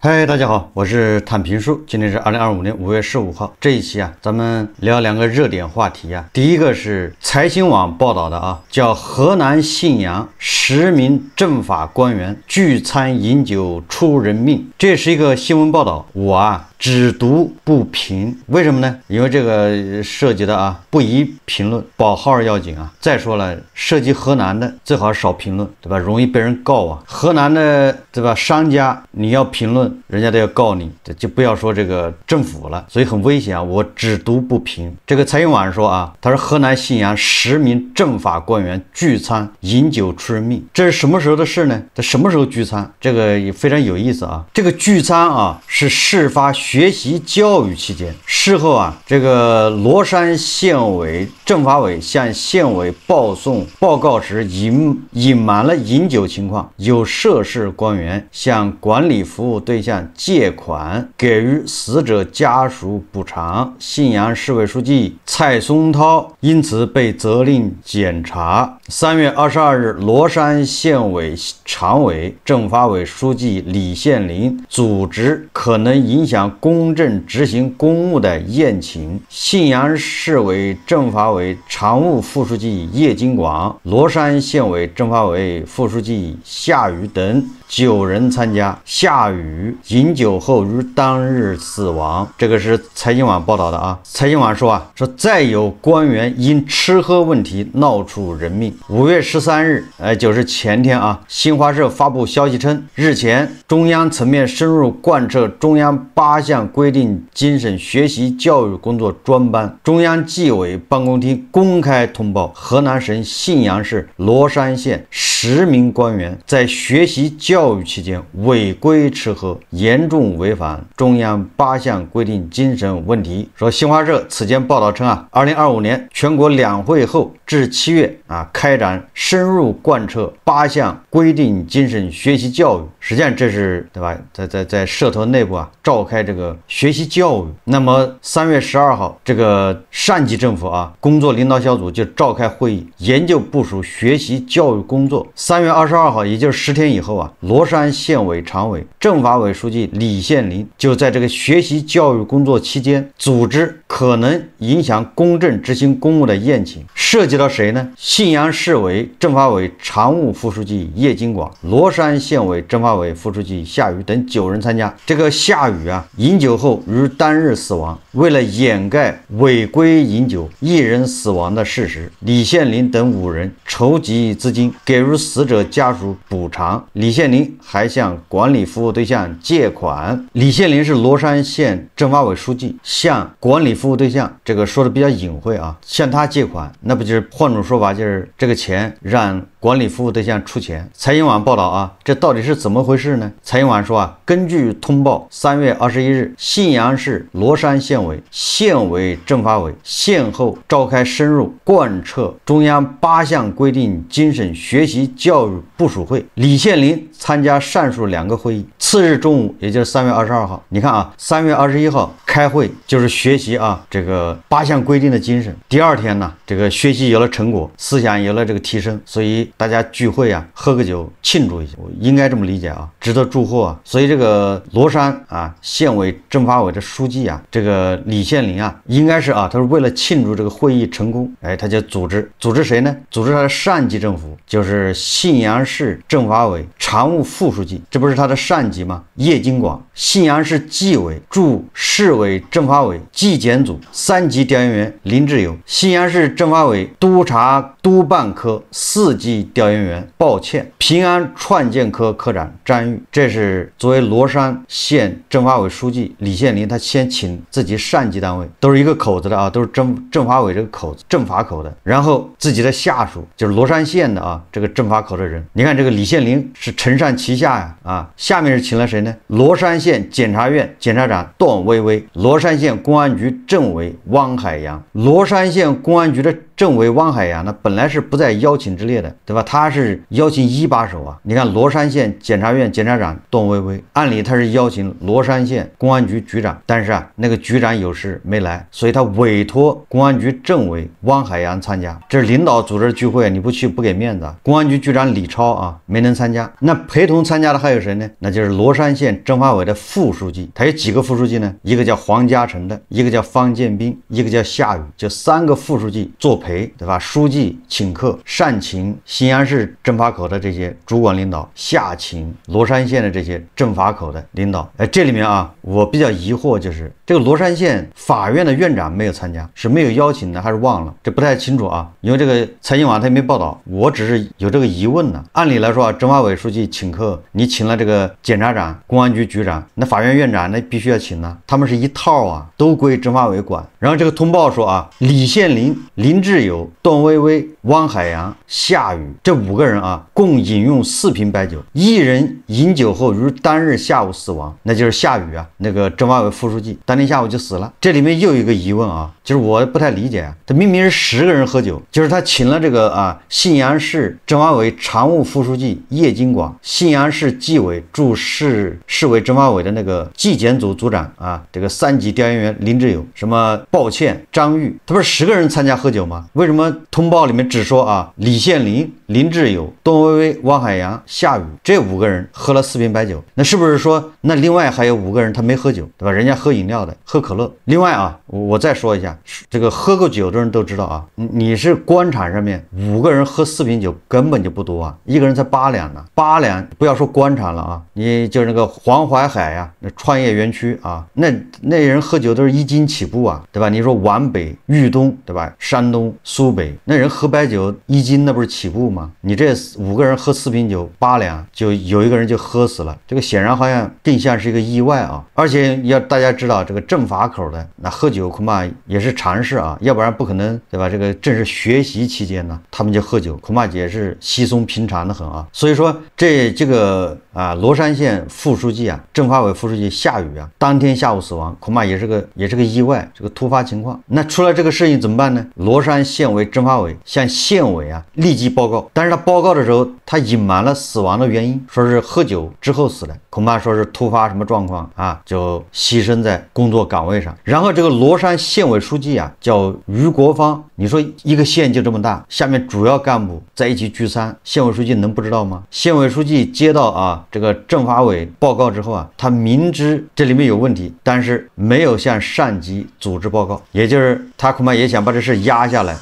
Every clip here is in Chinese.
嗨，大家好，我是坦平叔。今天是2025年5月15号。这一期咱们聊两个热点话题第一个是财新网报道的叫河南信阳10名政法官员聚餐饮酒出人命。这是一个新闻报道，我只读不评。为什么呢？因为这个涉及的不宜评论，保号要紧再说了，涉及河南的最好少评论，对吧？容易被人告河南的，对吧？商家你要评论，人家都要告你，就不要说这个政府了，所以很危险我只读不评。这个财新网说他说河南信阳10名政法官员聚餐饮酒出人命。这是什么时候的事呢？这什么时候聚餐？这个也非常有意思这个聚餐是事发学习教育期间。事后这个罗山县委政法委向县委报送报告时隐瞒了饮酒情况，有涉事官员向管理服务对象借款，给予死者家属补偿。信阳市委书记蔡松涛因此被责令检查。3月22日，罗山县委常委、政法委书记李献林组织可能影响公正执行公务的宴请。信阳市委政法委常务副书记叶金广、罗山县委政法委副书记夏雨等9人参加。夏雨饮酒后于当日死亡。这个是财新网报道的财新网说再有官员因吃喝问题闹出人命。5月13日，就是前天新华社发布消息称，日前中央层面深入贯彻中央8项规定精神学习教育工作专班，中央纪委办公厅公开通报，河南省信阳市罗山县10名官员在学习教育期间违规吃喝，严重违反中央8项规定精神问题。说新华社此前报道称2025年全国两会后至7月开展深入贯彻8项规定精神学习教育。实际上这是，对吧，在社团内部召开这个学习教育。那么3月12号，这个上级政府工作领导小组就召开会议，研究部署学习教育工作。3月22号，也就是10天以后罗山县委常委、政法委书记李献林就在这个学习教育工作期间组织可能影响公正执行公务的宴请。涉及到谁呢？信阳市委政法委常务副书记叶金广、罗山县委政法委副书记夏雨等9人参加。这个夏雨饮酒后于当日死亡。为了掩盖违规饮酒1人死亡的事实，李献林等5人筹集资金，给予死者家属补偿。李献林还向管理服务对象借款。李献林是罗山县政法委书记，向管理服务对象，这个说的比较隐晦向他借款，那不就是换种说法，就是这个钱让管理服务对象出钱。财新网报道这到底是怎么回事呢？财新网说根据通报，3月21日，信阳市罗山县委、县委政法委先后召开深入贯彻中央8项规定精神学习教育部署会，李献林参加上述2个会议。次日中午，也就是3月22号，你看3月21号开会就是学习这个8项规定的精神。第二天呢，这个学习有了成果，思想有了这个提升，所以大家聚会喝个酒庆祝一下，我应该这么理解值得祝贺所以这个罗山县委政法委的书记这个李献林应该是他是为了庆祝这个会议成功，他就组织谁呢？组织他的上级政府，就是信阳市政法委常务副书记，这不是他的上级吗？叶金广。信阳市纪委驻市委政法委纪检组3级调研员林志友，信阳市政法委督察督办科4级调研员鲍倩，平安创建科科长张玉。这是作为罗山县政法委书记李献林，他先请自己上级单位，都是一个口子的都是政法委这个口子，政法口的，然后自己的下属就是罗山县的这个政法口的人。你看这个李献林是承上启下下面是请了谁呢？罗山县检察院检察长段薇薇，罗山县公安局政委汪海洋，罗山县公安局的政委汪海洋呢，本来是不在邀请之列的，对吧？他是邀请一把手啊。你看罗山县检察院检察长段薇薇，按理他是邀请罗山县公安局局长，但是啊，那个局长有事没来，所以他委托公安局政委汪海洋参加。这是领导组织的聚会，你不去不给面子啊。公安局局长李超啊没能参加，那陪同参加的还有谁呢？那就是罗山县政法委的副书记，他有几个副书记呢？一个叫黄嘉诚的，一个叫方建斌，一个叫夏雨，就3个副书记作陪，对吧？书记请客，上请新阳市政法口的这些主管领导，下请罗山县的这些政法口的领导。这里面啊，我比较疑惑，就是这个罗山县法院的院长没有参加，是没有邀请呢，还是忘了？这不太清楚啊，因为这个财经网他也没报道，我只是有这个疑问呢。按理来说啊，政法委书记请客，你请了这个检察长、公安局局长，那法院院长那必须要请呢，他们是一套啊，都归政法委管。然后这个通报说啊，李献林、林志友、段薇薇、汪海洋、夏雨这5个人啊，共饮用4瓶白酒，一人饮酒后于当日下午死亡，那就是夏雨啊，那个政法委副书记，当天下午就死了。这里面又有一个疑问啊，就是我不太理解啊，他明明是10个人喝酒，就是他请了这个信阳市政法委常务副书记叶金广，信阳市纪委驻市委政法委的那个纪检组组长啊，这个3级调研员林志友，什么抱歉张玉，他不是10个人参加喝酒吗？为什么通报里面只说啊李献林、林志友、段薇薇、汪海洋、夏雨这5个人喝了4瓶白酒？那是不是说那另外还有5个人他没喝酒，对吧？人家喝饮料的，喝可乐。另外啊，我再说一下，这个喝过酒的人都知道啊，你是官场上面5个人喝4瓶酒根本就不多啊，一个人才8两呢，8两不要说官场了啊，你就是那个黄淮海啊，那创业园区啊，那人喝酒都是1斤起步啊，对吧？你说皖北、豫东，对吧？山东、苏北，那人喝白酒1斤那不是起步吗？你这5个人喝4瓶酒8两，就有一个人就喝死了，这个显然好像更像是一个意外啊。而且要大家知道，这个政法口的那喝酒恐怕也是常事啊，要不然不可能，对吧？这个正是学习期间呢，他们就喝酒，恐怕也是稀松平常的很啊。所以说这个罗山县副书记啊，政法委副书记夏雨啊，当天下午死亡，恐怕也是个意外，这个突发情况。那出了这个事情怎么办呢？罗山县委政法委向县委啊立即报告，但是他报告的时候，他隐瞒了死亡的原因，说是喝酒之后死的，恐怕说是突发什么状况啊，就牺牲在工作岗位上。然后这个罗山县委书记啊叫于国芳，你说一个县就这么大，下面主要干部在一起聚餐，县委书记能不知道吗？县委书记接到这个政法委报告之后啊，他明知这里面有问题，但是没有向上级组织报告，也就是他恐怕也想把这事压下来。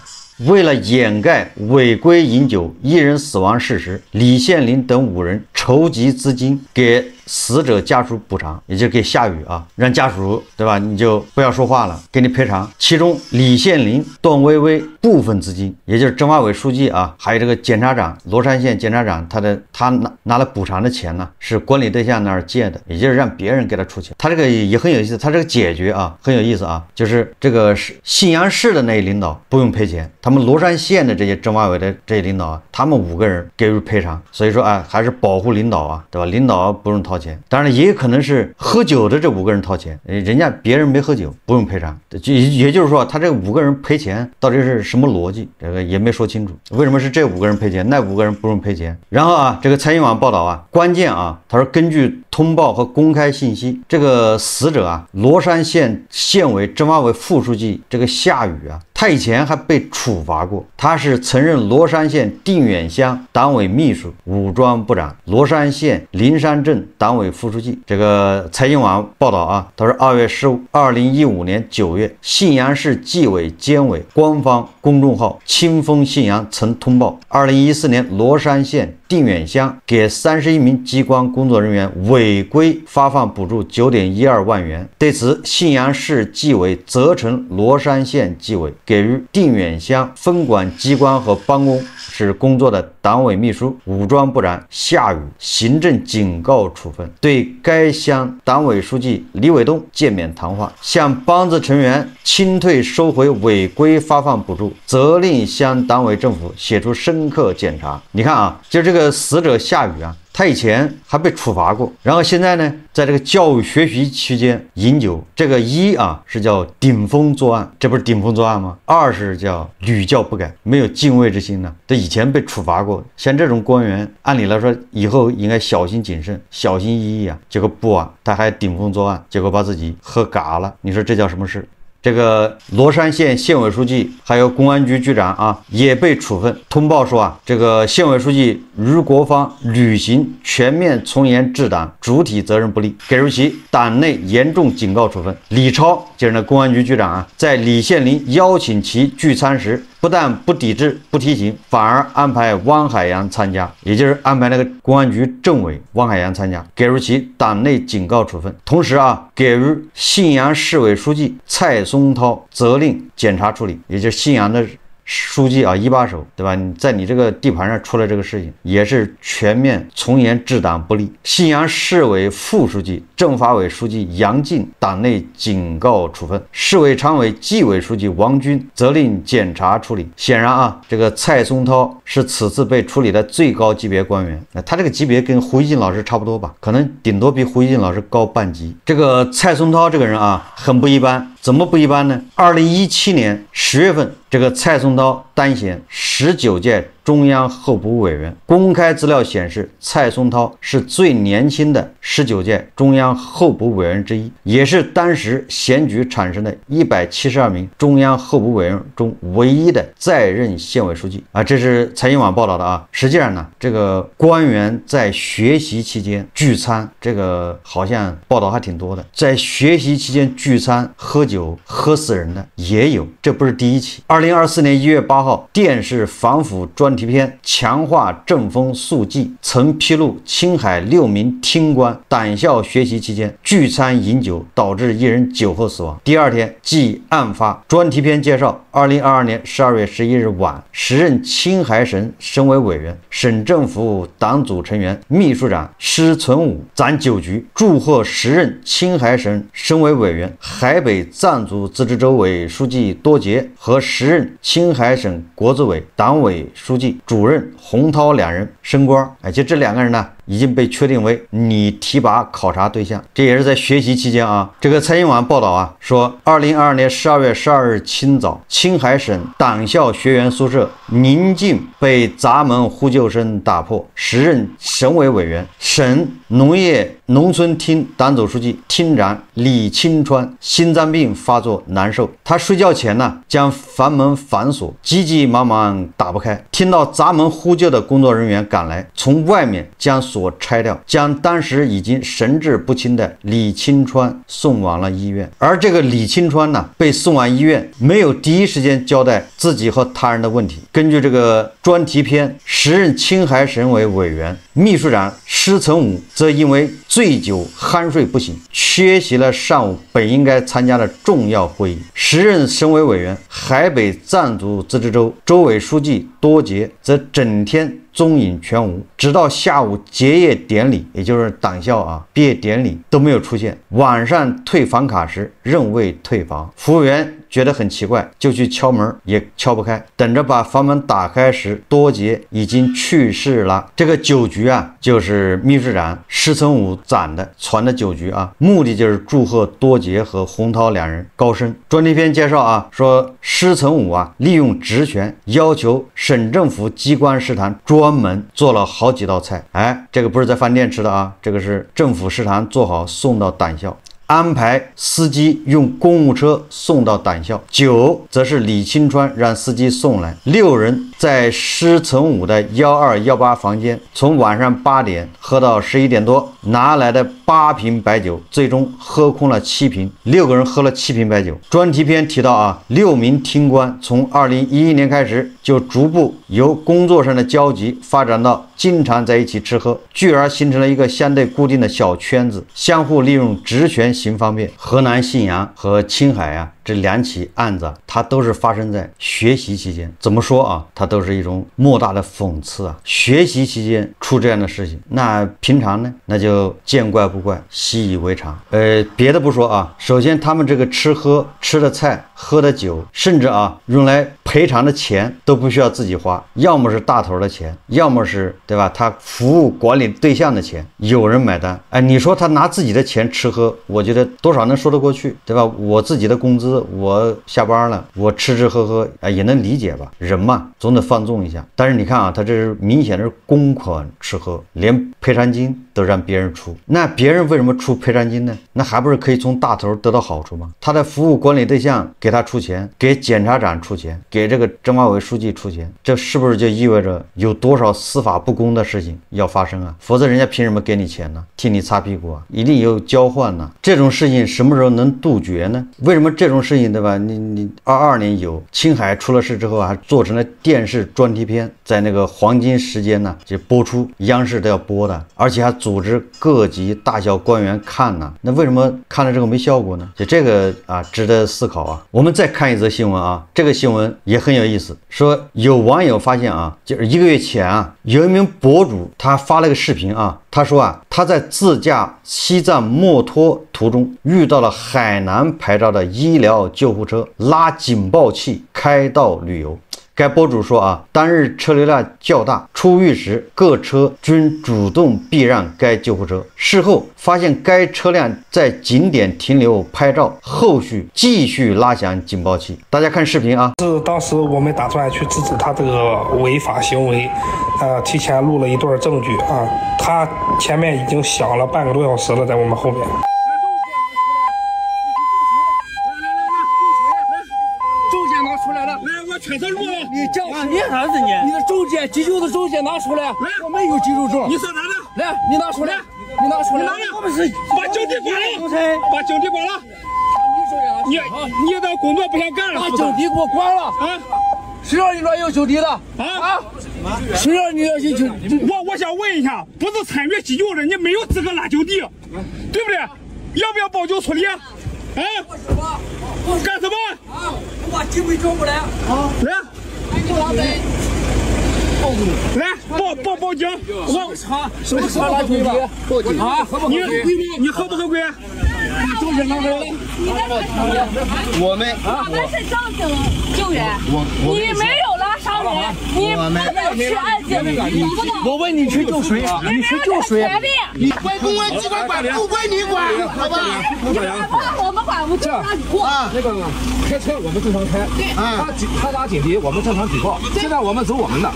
为了掩盖违规饮酒1人死亡事实，李献林等5人筹集资金给死者家属补偿，也就给夏雨啊，让家属，对吧？你就不要说话了，给你赔偿。其中李献林、段薇薇部分资金，也就是政法委书记啊，还有这个检察长，罗山县检察长，他拿了补偿的钱呢，是管理对象那儿借的，也就是让别人给他出钱。他这个也很有意思，他这个解决啊很有意思啊，就是这个信阳市的那些领导不用赔钱，他们罗山县的这些政法委的这些领导啊，他们5个人给予赔偿。所以说啊，还是保护领导啊，对吧？领导不用掏钱，当然也有可能是喝酒的这5个人掏钱，人家别人没喝酒不用赔偿。也就是说，他这5个人赔钱到底是什么逻辑？这个也没说清楚，为什么是这5个人赔钱，那5个人不用赔钱？然后啊，这个财经网报道啊，关键啊，他说根据通报和公开信息，这个死者啊，罗山县县委政法委副书记这个夏雨啊，他以前还被处罚过，他是曾任罗山县定远乡党委秘书、武装部长，罗山县灵山镇党委副书记。这个财经网报道啊，他说2月15 2015年9月，信阳市纪委监委官方公众号清风信阳曾通报，2014年罗山县定远乡给31名机关工作人员违规发放补助9.12万元。对此，信阳市纪委责成罗山县纪委给予定远乡分管机关和办公室工作的党委秘书、武装部长夏雨行政警告处分，对该乡党委书记李伟东诫勉谈话，向帮子成员清退收回违规发放补助，责令乡党委政府写出深刻检查。你看啊，就这个死者夏雨啊，他以前还被处罚过，然后现在呢，在这个教育学习期间饮酒，这个一啊是叫顶风作案，这不是顶风作案吗？二是叫屡教不改，没有敬畏之心呢。这以前被处罚过，像这种官员，按理来说以后应该小心谨慎、小心翼翼啊，结果不啊，他还顶风作案，结果把自己喝嘎了，你说这叫什么事？这个罗山县县委书记还有公安局局长啊也被处分。通报说啊，这个县委书记于国芳履行全面从严治党主体责任不力，给予其党内严重警告处分。李超就是那公安局局长啊，在李县林邀请其聚餐时，不但不抵制不提醒，反而安排汪海洋参加，也就是安排那个公安局政委汪海洋参加，给予其党内警告处分。同时啊，给予信阳市委书记蔡松涛责令检查处理，也就是信阳的书记啊，一把手，对吧？你在你这个地盘上出了这个事情，也是全面从严治党不力。信阳市委副书记、政法委书记杨进党内警告处分，市委常委、纪委书记王军责令检查处理。显然啊，这个蔡松涛是此次被处理的最高级别官员，他这个级别跟胡一进老师差不多吧，可能顶多比胡一进老师高半级。这个蔡松涛这个人啊，很不一般。怎么不一般呢？2017年10月份，这个蔡松涛当选19届中央候补委员。公开资料显示，蔡松涛是最年轻的19届中央候补委员之一，也是当时选举产生的172名中央候补委员中唯一的在任县委书记啊。这是财经网报道的啊。实际上呢，这个官员在学习期间聚餐，这个好像报道还挺多的，在学习期间聚餐喝酒喝死人的也有，这不是第一起。2024年1月8号，电视反腐专题片《强化政风肃纪》曾披露青海6名厅官党校学习期间聚餐饮酒，导致1人酒后死亡。第二天，即案发，专题片介绍2022年12月11日晚，时任青海省省委委员、省政府党组成员、秘书长施存武掌酒局，祝贺时任青海省省委委员、海北藏族自治州委书记多杰和时任青海省国资委党委书记主任洪涛两人升官。就这两个人呢，已经被确定为拟提拔考察对象，这也是在学习期间啊。这个财经网报道啊说，2022年12月12日清早，青海省党校学员宿舍宁静被砸门呼救声打破。时任省委委员、省农业农村厅党组书记、厅长李清川心脏病发作难受，他睡觉前呢将房门反锁，急急忙忙打不开，听到砸门呼救的工作人员赶来，从外面将锁拆掉，将当时已经神志不清的李清川送往了医院。而这个李清川呢，被送往医院，没有第一时间交代自己和他人的问题。根据这个专题片，时任青海省委委员、秘书长施存武则因为醉酒酣睡不醒，缺席了上午本应该参加的重要会议。时任省委委员、海北藏族自治州州委书记多杰则整天踪影全无，直到下午结业典礼，也就是党校啊毕业典礼都没有出现。晚上退房卡时仍未退房，服务员觉得很奇怪，就去敲门，也敲不开。等着把房门打开时，多杰已经去世了。这个酒局啊，就是秘书长施存武攒的传的酒局啊，目的就是祝贺多杰和洪涛两人高升。专题片介绍啊，说施存武啊，利用职权要求省政府机关食堂专门做了好几道菜。这个不是在饭店吃的啊，这个是政府食堂做好送到党校。安排司机用公务车送到党校，酒则是李清川让司机送来。6人在施存武的1218房间，从晚上8点喝到11点多，拿来的8瓶白酒，最终喝空了7瓶，6个人喝了7瓶白酒。专题片提到啊，6名厅官从2011年开始就逐步由工作上的交集发展到经常在一起吃喝，继而形成了一个相对固定的小圈子，相互利用职权行方便。河南信阳和青海啊，这2起案子它都是发生在学习期间。怎么说啊，它都是一种莫大的讽刺啊。学习期间出这样的事情，那平常呢，那就见怪不怪，习以为常。别的不说啊，首先他们这个吃的菜、喝的酒，甚至啊用来赔偿的钱都不需要自己花，要么是大头的钱，要么是对吧？他服务管理对象的钱，有人买单。哎，你说他拿自己的钱吃喝，我觉得多少能说得过去，对吧？我自己的工资，我下班了，我吃吃喝喝，哎，也能理解吧？人嘛，总得放纵一下。但是你看啊，他这是明显是公款吃喝，连赔偿金都让别人出。那别人为什么出赔偿金呢？那还不是可以从大头得到好处吗？他的服务管理对象给他出钱，给检察长出钱，给这个政法委书记出钱，这是不是就意味着有多少司法不公的事情要发生啊？否则人家凭什么给你钱呢？替你擦屁股啊？一定有交换呢。这种事情什么时候能杜绝呢？为什么这种事情对吧？你22年有青海出了事之后还做成了电视专题片，在那个黄金时间呢就播出，央视都要播的，而且还组织各级大小官员看呢。那为什么看了这个没效果呢？就这个啊，值得思考啊。我们再看一则新闻啊，这个新闻也很有意思，说有网友发现啊，就是1个月前啊，有一名博主他发了个视频啊，他说啊，他在自驾西藏墨脱途中遇到了海南牌照的医疗救护车拉警报器开道旅游。该博主说啊，当日车流量较大，出狱时各车均主动避让该救护车。事后发现该车辆在景点停留拍照，后续继续拉响警报器。大家看视频啊。是当时我们打算去制止他这个违法行为，提前录了一段证据啊，他前面已经响了半个多小时了，在我们后面。全都录了，你叫你啥子你？你的证件，急救的证件拿出来。来，我没有急救证。你是哪的？来，你拿出来。你拿出来。我们是把警笛关了。把警笛关了。你的工作不想干了？把警笛给我关了啊！谁让你乱用警笛的？啊？谁让你乱用警笛？我想问一下，不是参与急救的，你没有资格拉警笛，对不对？要不要报警处理？啊？干什么？啊！我把机会交过来。啊！来，报警！什么查拉警笛？报警啊！你合不合规？把证件拿回来。我们是正经救援，你没有拉伤人，你不能去按警笛。我问你去救谁？你去救谁？你归公安机关管，不归你管，好吧？我们管不住啊！那个开车我们正常开，对啊，他拉警笛我们正常举报。现在我们走我们的，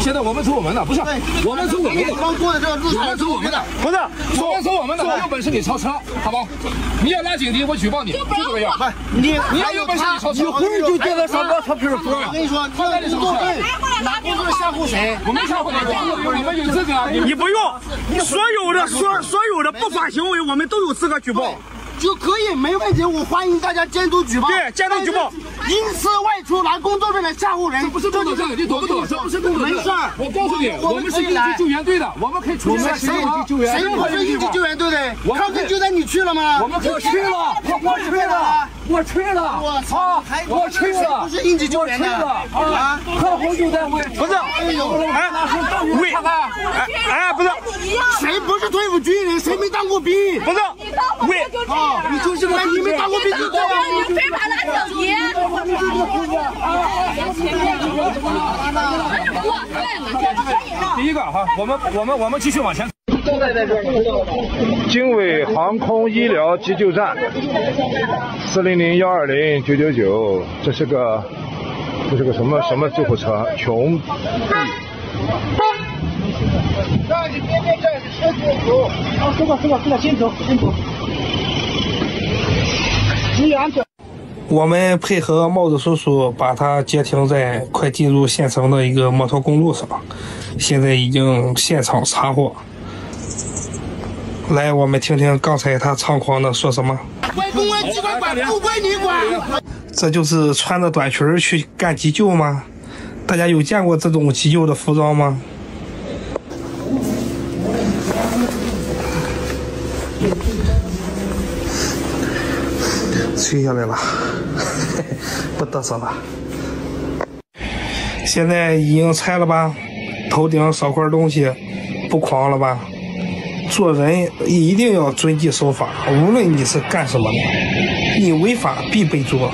现在我们走我们的，不是我们走我们的，刚过的这个路上走我们的，不是我们走我们的，有本事你超车，好吧？你要拉警笛，我举报你，就这个样。你要有本事你超车，一会儿就叫他上高车皮儿说。我跟你说，他在这工作队，哪工作吓唬谁？我没吓唬你，你们有资格，你不用，所有的不法行为，我们都有资格举报。就可以没问题，我欢迎大家监督举报。对，监督举报。因私外出拿工作证来吓唬人，这不是工作证，你懂不懂？这不是工作证。没事儿，我告诉你，我们是应急救援队的，我们可以出现谁不是应急救援队的？抗震救灾你去了吗？我去了，我去了，我操，我去了，不是应急救援的啊！抗洪救灾会不是，不是，谁不是退伍军人？谁没当过兵？不是，你就是个你没当过兵就对了。你非法拉警笛。第一个哈，我们继续往前。经纬航空医疗急救站，400-120-999，这是个什么救护车？琼 B。让你边站着，车就走。啊，走吧，先走。注意安全。我们配合帽子叔叔，把他截停在快进入县城的一个摩托公路上，现在已经现场查获。来，我们听听刚才他猖狂的说什么。归公安机关管，不归你管。这就是穿着短裙去干急救吗？大家有见过这种急救的服装吗？吹下来了，不嘚瑟了。现在已经拆了吧？头顶少块东西，不狂了吧？做人一定要遵纪守法，无论你是干什么的，你违法必被捉。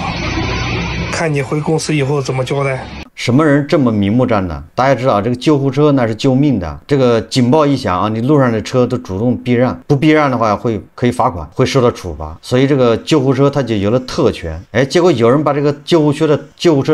看你回公司以后怎么交代。什么人这么明目张胆？大家知道，这个救护车那是救命的，这个警报一响啊，你路上的车都主动避让，不避让的话可以罚款，会受到处罚。所以这个救护车它就有了特权。哎，结果有人把这个救护车的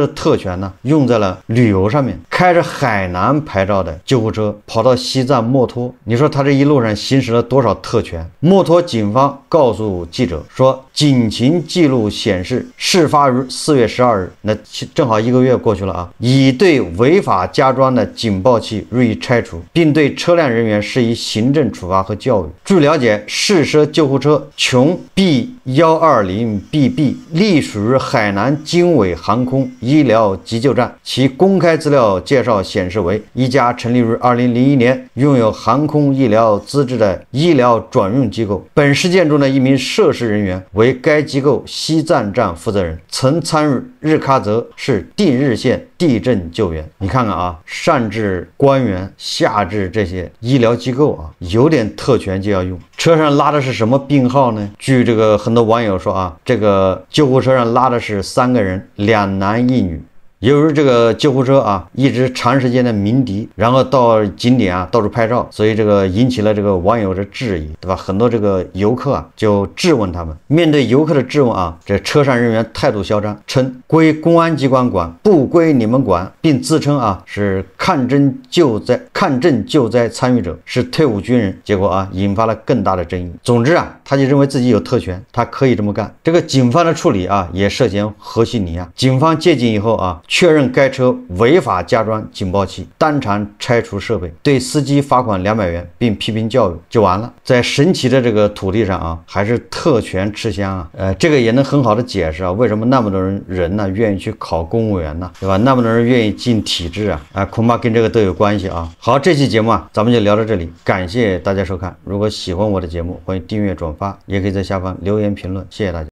特权呢用在了旅游上面，开着海南牌照的救护车跑到西藏墨脱，你说他这一路上行使了多少特权？墨脱警方告诉记者说，警情记录显示，事发于4月12日，那正好1个月过去了啊。已对违法加装的警报器予以拆除，并对车辆人员施以行政处罚和教育。据了解，试车救护车琼 B120BB 隶属于海南经纬航空医疗急救站，其公开资料介绍显示为一家成立于2001年、拥有航空医疗资质的医疗转运机构。本事件中的一名涉事人员为该机构西藏站负责人，曾参与日喀则市定日县地震救援。你看看啊，上至官员，下至这些医疗机构啊，有点特权就要用。车上拉的是什么病号呢？据这个很多网友说啊，这个救护车上拉的是3个人，2男1女。由于这个救护车啊一直长时间的鸣笛，然后到景点啊到处拍照，所以这个引起了这个网友的质疑，对吧？很多这个游客啊就质问他们。面对游客的质问啊，这车上人员态度嚣张，称归公安机关管，不归你们管，并自称啊是抗震救灾参与者，是退伍军人。结果啊引发了更大的争议。总之啊，他就认为自己有特权，他可以这么干。这个警方的处理啊也涉嫌和稀泥啊。警方接警以后啊，确认该车违法加装警报器，当场拆除设备，对司机罚款200元，并批评教育，就完了。在神奇的这个土地上啊，还是特权吃香啊。这个也能很好的解释啊，为什么那么多人呢愿意去考公务员呢，对吧？那么多人愿意进体制啊，恐怕跟这个都有关系啊。好，这期节目啊，咱们就聊到这里，感谢大家收看。如果喜欢我的节目，欢迎订阅转发，也可以在下方留言评论，谢谢大家。